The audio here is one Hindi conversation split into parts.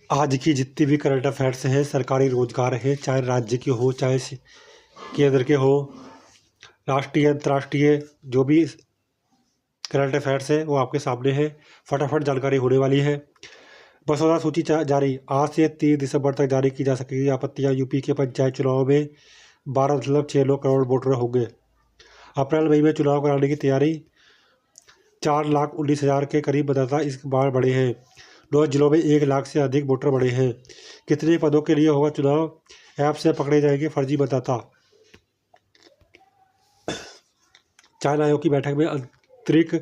आज की जितनी भी करंट अफेयर्स हैं, सरकारी रोजगार है, चाहे राज्य के हो चाहे केंद्र के हो, राष्ट्रीय अंतर्राष्ट्रीय जो भी करंट अफेयर्स है वो आपके सामने है। फटाफट जानकारी होने वाली है। मसौदा सूची जारी आज से 30 दिसंबर तक जारी की जा सकेगी। आपत्तियां यूपी के पंचायत चुनाव में 12.69 करोड़ वोटर होंगे। अप्रैल मई में चुनाव कराने की तैयारी। 4,19,000 के करीब मतदाता इस बार बढ़े हैं। 9 जिलों में 1 लाख से अधिक वोटर बढ़े हैं। कितने पदों के लिए होगा चुनाव? ऐप से पकड़े जाएंगे फर्जी मतदाता। चयन आयोग की बैठक में आंतरिक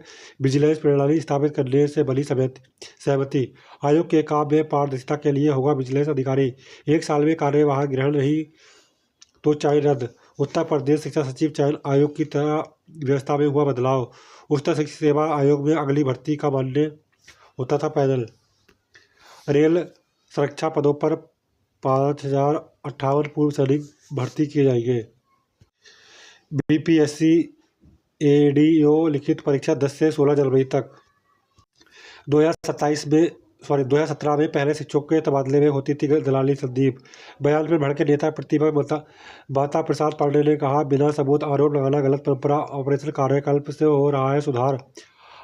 विजिलेंस प्रणाली स्थापित करने से बनी सहमति। आयोग के काम में पारदर्शिता के लिए होगा विजिलेंस अधिकारी। 1 साल में कार्यभार ग्रहण नहीं तो चयन रद्द। उत्तर प्रदेश शिक्षा सचिव चयन आयोग की तरह व्यवस्था में हुआ बदलाव। उच्चतर शिक्षा सेवा आयोग में अगली भर्ती का मान्य होता था पैनल। रेल सुरक्षा पदों पर 5,058 पूर्व सैनिक भर्ती किए जाएंगे। बीपीएससी एडीओ लिखित परीक्षा 10 से 16 जनवरी तक। 2017 में पहले शिक्षकों के तबादले में होती थी दलाली। संदीप बयान में भड़के नेता प्रतिपक्ष माता प्रसाद पांडे ने कहा, बिना सबूत आरोप लगाना गलत परंपरा। ऑपरेशन कार्यकल्प से हो रहा है सुधार।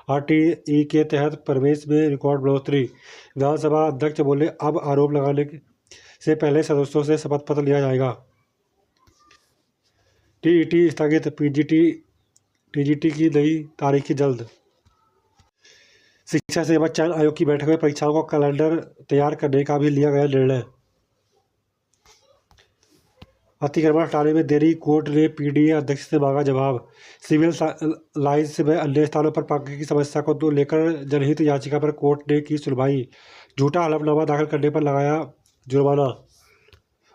आरटीई के तहत प्रवेश में रिकॉर्ड बढ़ोतरी। विधानसभा अध्यक्ष बोले, अब आरोप लगाने से पहले सदस्यों से शपथ पत्र लिया जाएगा। टीईटी स्थगित, टीजीटी की नई तारीख जल्द। शिक्षा सेवा चयन आयोग की बैठक में परीक्षाओं का कैलेंडर तैयार करने का भी लिया गया निर्णय। अतिक्रमण हटाने में देरी, कोर्ट ने पीडीए अध्यक्ष से मांगा जवाब। सिविल लाइंस में अन्य स्थानों पर पार्किंग की समस्या को लेकर जनहित याचिका पर कोर्ट ने की सुनवाई। झूठा हलफनामा दाखिल करने पर लगाया जुर्माना।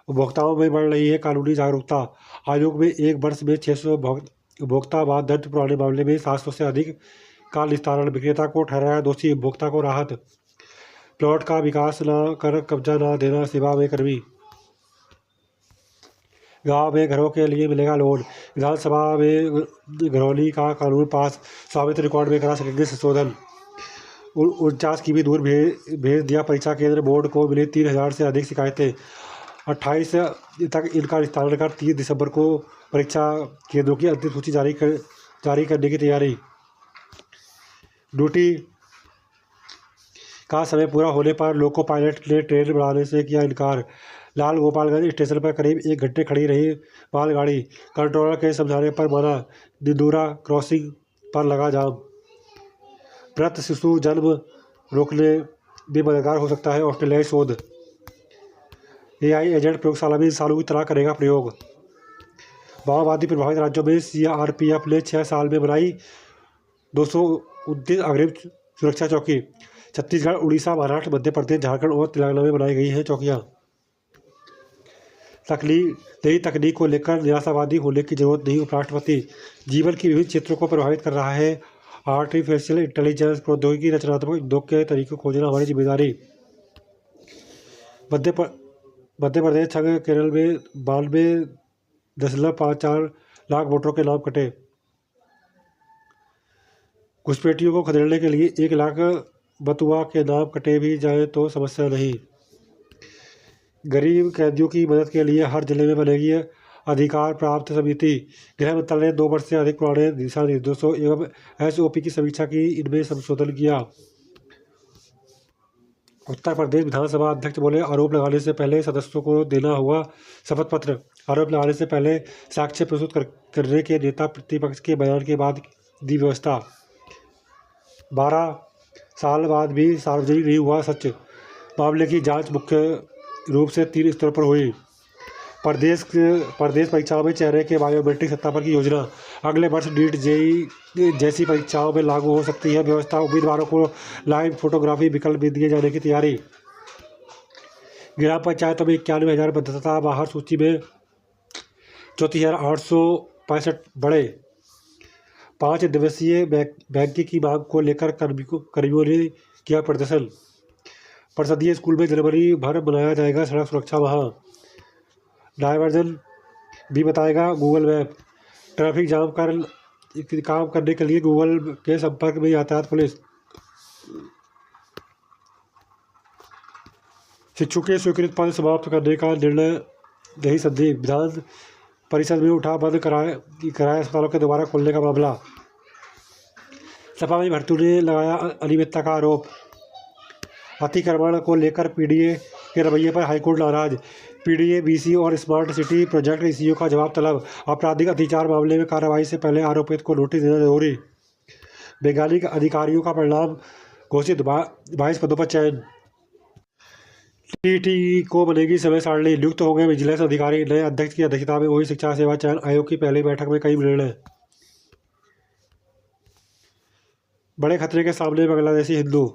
उपभोक्ताओं में बढ़ रही है कानूनी जागरूकता। आयोग में 1 वर्ष में 600 उपभोक्ता बाद दर्ज। पुराने मामले में 700 से अधिक का निस्तारण। विक्रेता को ठहराया दोषी, उपभोक्ता को राहत। प्लॉट का विकास न कर कब्जा न देना सेवा में कर्मी। गांव में घरों के लिए मिलेगा लोन। विधानसभा में घरौनी का कानून पास। स्वामित्व रिकॉर्ड में करा सकेंगे संशोधन। 49 की भी दूर भेज दिया परीक्षा केंद्र। बोर्ड को मिले 3,000 से अधिक शिकायतें। 28 तक इनका निस्तारण कर 30 दिसंबर को परीक्षा केंद्रों की अंतिम सूची जारी करने की तैयारी। ड्यूटी का समय पूरा होने पर लोको पायलट ने ट्रेन बढ़ाने से किया इनकार। लाल गोपालगंज स्टेशन पर करीब 1 घंटे खड़ी रही मालगाड़ी। कंट्रोलर के समझाने पर माना। दिंदूरा क्रॉसिंग पर लगा जाम। मृत शिशु जन्म रोकने भी मददगार हो सकता है ऑस्ट्रेलियाई शोध। एआई एजेंट प्रयोगशाला में इंसानों की तरह करेगा प्रयोग। माओवादी प्रभावित राज्यों में सीआरपीएफ ने 6 साल में बनाई 229 अग्रिम सुरक्षा चौकी। छत्तीसगढ़, उड़ीसा, महाराष्ट्र, मध्य प्रदेश, झारखंड और तेलंगाना में बनाई गई हैं चौकियां। नई तकनीक को लेकर निराशावादी होने की जरूरत नहीं। उपराष्ट्रपति जीवन के विभिन्न क्षेत्रों को प्रभावित कर रहा है आर्टिफिशियल इंटेलिजेंस। प्रौद्योगिकी रचनात्मक उद्योग के तरीकों खोजना हमारी जिम्मेदारी। मध्य प्रदेश संघ केरल में 92.54 लाख वोटरों के नाम कटे। घुसपैठियों को खदेड़ने के लिए 1 लाख बतुआ के नाम कटे भी जाए तो समस्या नहीं। गरीब कैदियों की मदद के लिए हर जिले में बनेगी अधिकार प्राप्त समिति। गृह मंत्रालय ने 2 वर्ष से अधिक पुराने दिशा निर्देशों एवं एसओपी की समीक्षा की, इनमें संशोधन किया। उत्तर प्रदेश विधानसभा अध्यक्ष बोले, आरोप लगाने से पहले सदस्यों को देना होगा शपथ पत्र। आरोप लगाने से पहले साक्ष्य प्रस्तुत करने के नेता प्रतिपक्ष के बयान के बाद दी व्यवस्था। 12 साल बाद भी सार्वजनिक नहीं हुआ सच। मामले की जांच मुख्य रूप से 3 स्तरों पर हुई। प्रदेश परीक्षाओं में चेहरे के बायोमेट्रिक सत्यापन की योजना अगले वर्ष नीट जेईई जैसी परीक्षाओं में लागू हो सकती है व्यवस्था। उम्मीदवारों को लाइव फोटोग्राफी विकल्प भी दिए जाने की तैयारी। ग्राम पंचायतों में 91,000 मतदाता बाहर, सूची में 34,865 बढ़े। 5 दिवसीय बैंकिंग की मांग को लेकर कर्मियों ने किया प्रदर्शन। परिषदीय स्कूल में जनवरी भर मनाया जाएगा सड़क सुरक्षा माह। डायवर्जन भी बताएगा गूगल मैप। ट्रैफिक जाम काम करने के लिए गूगल के संपर्क में यातायात पुलिस। शिक्षकों के स्वीकृत पद समाप्त करने का निर्णय नई संधि। विधान परिषद में उठा बंद कराए अस्पतालों के दोबारा खोलने का मामला। सपा में भर्तू ने लगाया अनियमितता का आरोप। अतिक्रमण को लेकर पीडीए के रवैये पर हाईकोर्ट नाराज। पीडीए बीसी और स्मार्ट सिटी प्रोजेक्ट ईसीओ का जवाब तलब। आपराधिक अत्याचार मामले में कार्रवाई से पहले आरोपित को नोटिस देना जरूरी। वैज्ञानिक अधिकारियों का परिणाम घोषित, 22 पदों पर चयन। टीटी को बनेगी समय सारणी। नियुक्त होंगे विजिलेंस अधिकारी। नए अध्यक्ष की अध्यक्षता में हुई शिक्षा सेवा चयन आयोग की पहली बैठक में कई निर्णय। बड़े खतरे के सामने बांग्लादेशी हिंदू।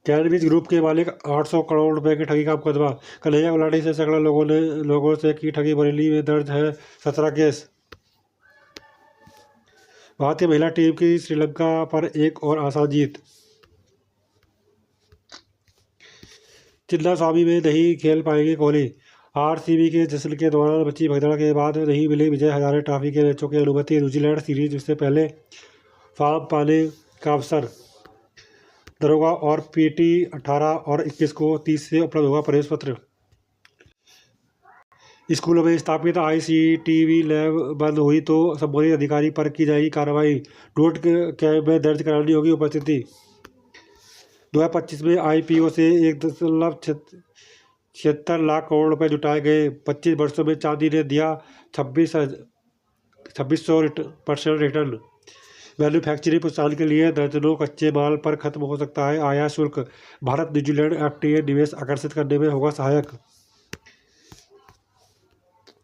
कैनबिस ग्रुप के मालिक 800 करोड़ रुपए की ठगी का मुकदमा। कन्हैया गुलाटी से सैकड़ों लोगों से की ठगी। बरेली में दर्ज है 17 केस। भारतीय महिला टीम की श्रीलंका पर एक और आसान जीत। चिन्नास्वामी में नहीं खेल पाएंगे कोहली। आरसीबी के जश्न के दौरान बची भगदड़ के बाद नहीं मिली विजय हजारे ट्रॉफी के मैचों की अनुमति। न्यूजीलैंड सीरीज से पहले फॉर्म पाने का अवसर। दरोगा और पीटी 18 और 21 को 30 से उपलब्ध होगा प्रवेश पत्र। स्कूलों में स्थापित आईसीटीवी लैब बंद हुई तो संबंधित अधिकारी पर की जाएगी कार्रवाई। नोट कैब में दर्ज करानी होगी उपस्थिति। 2025 में आईपीओ से 1.76 लाख करोड़ रुपए जुटाए गए। 25 वर्षों में चांदी ने दिया 2600% रिटर्न। मैन्युफैक्चरिंग प्रोत्साहन के लिए दर्जनों कच्चे माल पर खत्म हो सकता है आयात शुल्क। भारत न्यूजीलैंड एफटीए निवेश आकर्षित करने में होगा सहायक।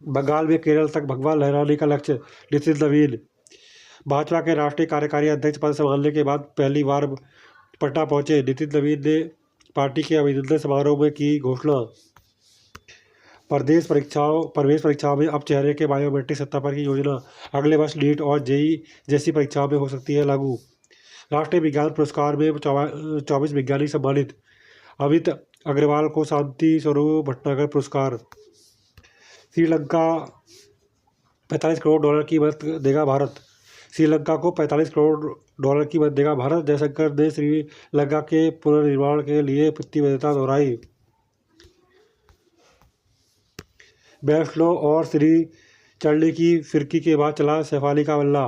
बंगाल में केरल तक भगवा लहराने का लक्ष्य। नितिन नवीन भाजपा के राष्ट्रीय कार्यकारी अध्यक्ष पद संभालने के बाद पहली बार पटना पहुंचे। नितिन नवीन ने पार्टी के अभिनंदन समारोह में की घोषणा। प्रवेश परीक्षाओं में अब चेहरे के बायोमेट्रिक सत्यापन की योजना अगले वर्ष नीट और जेई जैसी परीक्षाओं में हो सकती है लागू। राष्ट्रीय विज्ञान पुरस्कार में 24 वैज्ञानिक सम्मानित। अमित अग्रवाल को शांति स्वरूप भटनागर पुरस्कार। श्रीलंका $45 करोड़ की मदद देगा भारत। श्रीलंका को $45 करोड़ की मदद देगा भारत। जयशंकर ने श्रीलंका के पुनर्निर्माण के लिए प्रतिबद्धता दोहराई। बैफ्लो और श्री चढ़ने की फिरकी के बाद चला शेफाली का बल्ला।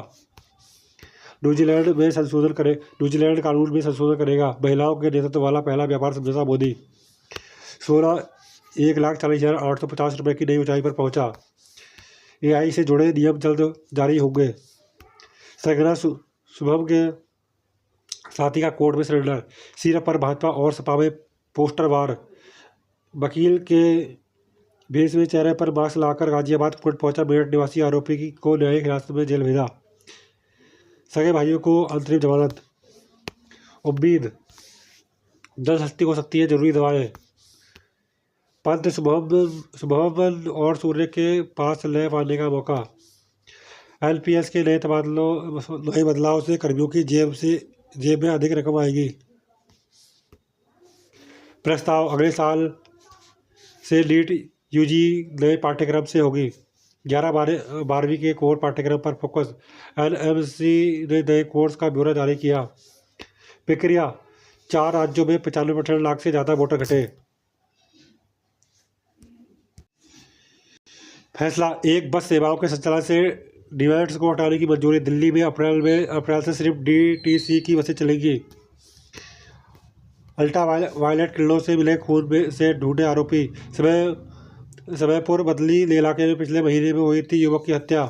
न्यूजीलैंड कानून में संशोधन करेगा। महिलाओं के नेतृत्व वाला पहला व्यापार समझौता मोदी। सोना 1,40,850 रुपये की नई ऊंचाई पर पहुंचा। एआई से जुड़े नियम जल्द जारी होंगे। सरगना शुभम के साथी का कोर्ट में सरेंडर। सिर पर भाजपा और सपा में पोस्टर वार। वकील के भेष में चेहरे पर मास्क लाकर गाजियाबाद कोर्ट पहुंचा मेरठ निवासी आरोपी को न्यायिक हिरासत में जेल भेजा। सगे भाइयों को अंतरिम जमानत। उम्मीद 10 हस्ती हो सकती है जरूरी दवाएं। पंत शुभमन और सूर्य के पास लय पाने का मौका। एलपीएस के नए बदलाव से कर्मियों की जेब में अधिक रकम आएगी। प्रस्ताव अगले साल से नीट यूजी नए पाठ्यक्रम से होगी। 11-12वीं के कोर पाठ्यक्रम पर फोकस। एनएमसी ने नए कोर्स का ब्यौरा जारी किया। प्रक्रिया 4 राज्यों में 95% लाख से ज़्यादा वोटर घटे। फैसला एक बस सेवाओं के संचालन से डिमांड्स को हटाने की मंजूरी। दिल्ली में अप्रैल से सिर्फ डीटीसी की बसें चलेंगी। अल्ट्रा वायलेट किरणों से मिले खून में से ढूंढे आरोपी। समयपुर बदली इलाके में पिछले महीने में हुई थी युवक की हत्या।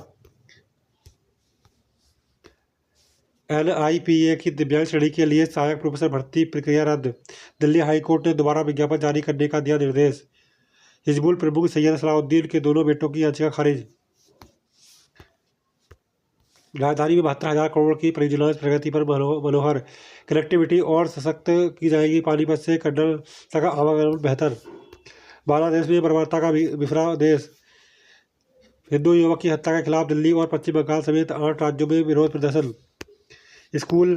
एनआईपीए की दिव्यांग श्रेणी के लिए सहायक प्रोफेसर भर्ती प्रक्रिया रद्द। दिल्ली हाईकोर्ट ने दोबारा विज्ञापन जारी करने का दिया निर्देश। हिजबुल प्रमुख सैयद सलाउद्दीन के दोनों बेटों की याचिका खारिज। राजधानी में 72,000 करोड़ की परियोजना प्रगति पर मनोहर। कनेक्टिविटी और सशक्त की जाएगी। पानीपत से कर्नल तक आवागमन बेहतर। बांग्लादेश में बर्बरता का बिफरा देश। हिंदू युवक की हत्या के खिलाफ दिल्ली और पश्चिम बंगाल समेत 8 राज्यों में विरोध प्रदर्शन। स्कूल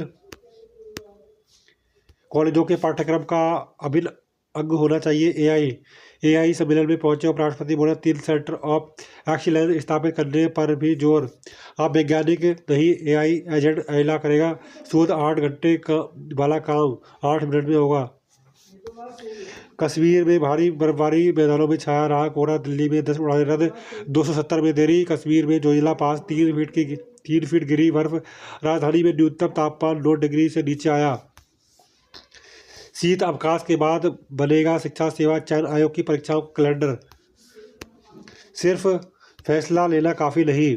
कॉलेजों के पाठ्यक्रम का अंग होना चाहिए। एआई सम्मेलन में पहुंचे उपराष्ट्रपति बोले 3 सेंटर ऑफ एक्सीलेंस स्थापित करने पर भी जोर। अब वैज्ञानिक नहीं एआई एजेंट अहिला करेगा शोध। 8 घंटे का वाला काम 8 मिनट में होगा। कश्मीर में भारी बर्फबारी, मैदानों में छाया रहा कोहरा। दिल्ली में 10 उड़ानें रद्द, 270 में देरी। कश्मीर में जोजिला पास 3 फीट गिरी बर्फ। राजधानी में न्यूनतम तापमान 9 डिग्री से नीचे आया। शीत अवकाश के बाद बनेगा शिक्षा सेवा चयन आयोग की परीक्षाओं का कैलेंडर। सिर्फ फैसला लेना काफ़ी नहीं,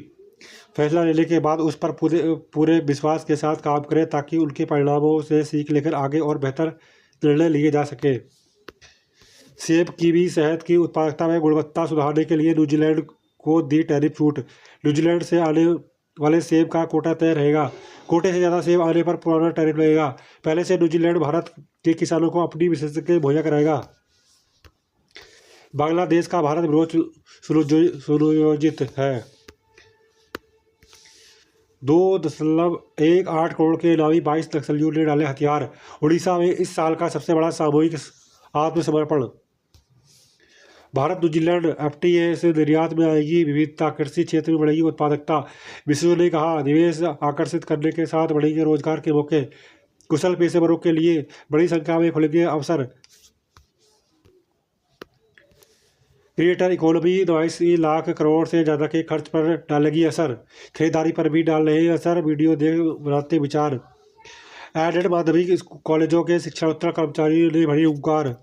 फैसला लेने के बाद उस पर पूरे विश्वास के साथ काम करें ताकि उनके परिणामों से सीख लेकर आगे और बेहतर निर्णय लिए जा सके। सेब कीवी शहद की उत्पादकता में गुणवत्ता सुधारने के लिए न्यूजीलैंड को दी टैरिफ छूट। न्यूजीलैंड से आने वाले सेब का कोटा तय रहेगा। कोटे से ज़्यादा सेब आने पर पुराना टैरिफ लगेगा। पहले से न्यूजीलैंड भारत के किसानों को अपनी विशेषज्ञ मुहैया कराएगा। बांग्लादेश का भारत विरोध सुनियोजित है। 2.18 करोड़ के इनामी 22 नक्सलियों ने डाले हथियार। उड़ीसा में इस साल का सबसे बड़ा सामूहिक आत्मसमर्पण। भारत न्यूजीलैंड एफटीए से निर्यात में आएगी विविधता, कृषि क्षेत्र में बढ़ेगी उत्पादकता। विश्व ने कहा निवेश आकर्षित करने के साथ बढ़ेंगे रोजगार के मौके। कुशल पेशेवरों के लिए बड़ी संख्या में खुलेंगे अवसर। क्रिएटर इकोनॉमी 89 लाख करोड़ से ज़्यादा के खर्च पर डालेगी असर। खरीदारी पर भी डाल रहे हैं असर। वीडियो देख बनाते विचार। एडेड माध्यमिक कॉलेजों के शिक्षणोत्तर कर्मचारियों ने भरी हुंकार।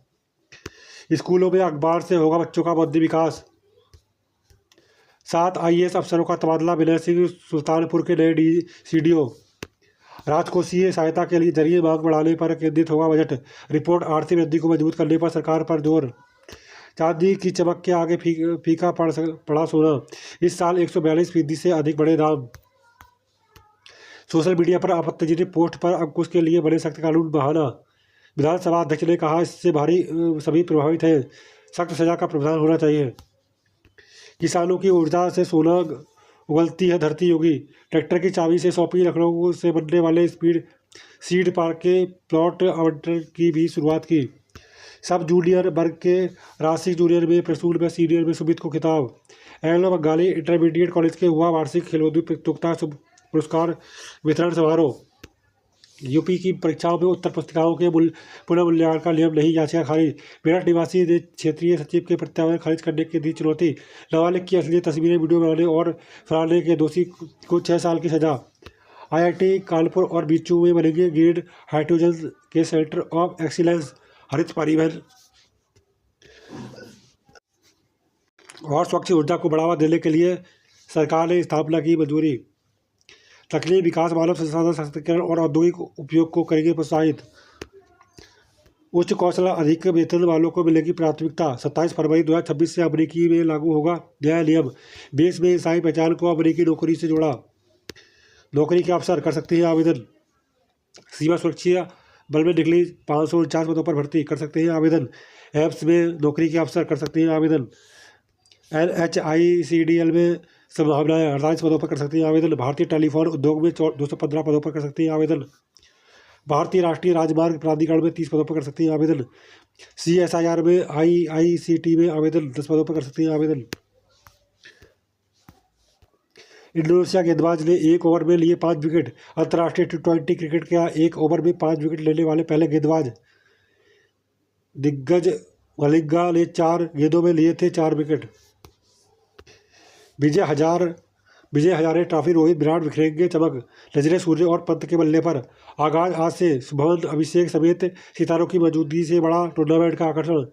स्कूलों में अखबार से होगा बच्चों का बौद्धिक विकास। 7 IAS अफसरों का तबादला। विनय सिंह सुल्तानपुर के नए CDO। राजकोषीय सहायता के लिए जरिए मांग बढ़ाने पर केंद्रित होगा बजट। रिपोर्ट आर्थिक वृद्धि को मजबूत करने पर सरकार पर जोर। चांदी की चमक के आगे फीका पड़ा सोना। इस साल 142% से अधिक बढ़े दाम। सोशल मीडिया पर आपत्तिजनक पोस्ट पर अंकुश के लिए बने सख्त कानून बहाना। विधानसभा अध्यक्ष ने कहा इससे सभी प्रभावित हैं, सख्त सजा का प्रावधान होना चाहिए। किसानों की ऊर्जा से सोना उगलती है धरती योगी। ट्रैक्टर की चाबी से सौंपी लखनऊ से बनने वाले सीड पार्क के प्लॉट आवंटन की भी शुरुआत की। सब जूनियर वर्ग के राशिक जूनियर में, प्रसूल में, सीनियर में सुमित को खिताब। एंग्लो बंगाली इंटरमीडिएट कॉलेज के हुआ वार्षिक खेलोद्योग प्रतियोगिता पुरस्कार वितरण समारोह। यूपी की परीक्षाओं में उत्तर पुस्तिकाओं के पुनर्मूल्यांकन का नियम नहीं, याचिका खारिज। मेरठ निवासी ने क्षेत्रीय सचिव के प्रत्यावर्तन खारिज करने की दी चुनौती। नाबालिग की असली तस्वीरें वीडियो बनाने और फैलाने के दोषी को 6 साल की सजा। IIT कानपुर और बीचू में बनेंगे ग्रीन हाइड्रोजन के सेंटर ऑफ एक्सीलेंस। हरित परिवहन और स्वच्छ ऊर्जा को बढ़ावा देने के लिए सरकार ने स्थापना की मंजूरी। तकनीकी विकास, मानव संसाधन सशक्तिकरण और औद्योगिक उपयोग को करेंगे प्रोत्साहित। उच्च कौशल अधिक वेतन वालों को मिलेगी प्राथमिकता। 27 फरवरी 2026 से अमेरिकी में लागू होगा नया नियम। देश में ईसाई पहचान को अमेरिकी नौकरी से जोड़ा। नौकरी के अवसर कर सकते हैं आवेदन। सीमा सुरक्षा बल में निकली 549 पदों पर भर्ती, कर सकते हैं आवेदन। एप्स में नौकरी के अवसर, कर सकते हैं आवेदन। NHICDL में संभावनाएं 48 पदों पर कर सकते हैं आवेदन। भारतीय टेलीफोन उद्योग में 215 पदों पर कर सकते हैं आवेदन। भारतीय राष्ट्रीय राजमार्ग प्राधिकरण में 30 पदों पर कर सकते हैं आवेदन। CSIR में IICT में आवेदन 10 पदों पर कर सकते हैं आवेदन। इंडोनेशिया गेंदबाज ने 1 ओवर में लिए 5 विकेट। अंतर्राष्ट्रीय T20 क्रिकेट का 1 ओवर में 5 विकेट लेने वाले पहले गेंदबाज। दिग्गज मलिंगा ने 4 गेंदों में लिए थे 4 विकेट। विजय हजारे ट्रॉफी, रोहित विराट बिखरेंगे चमक। नजरे सूर्य और पंत के बल्ले पर। आगाज आज से। शुभमन, अभिषेक समेत सितारों की मौजूदगी से बड़ा टूर्नामेंट का आकर्षण।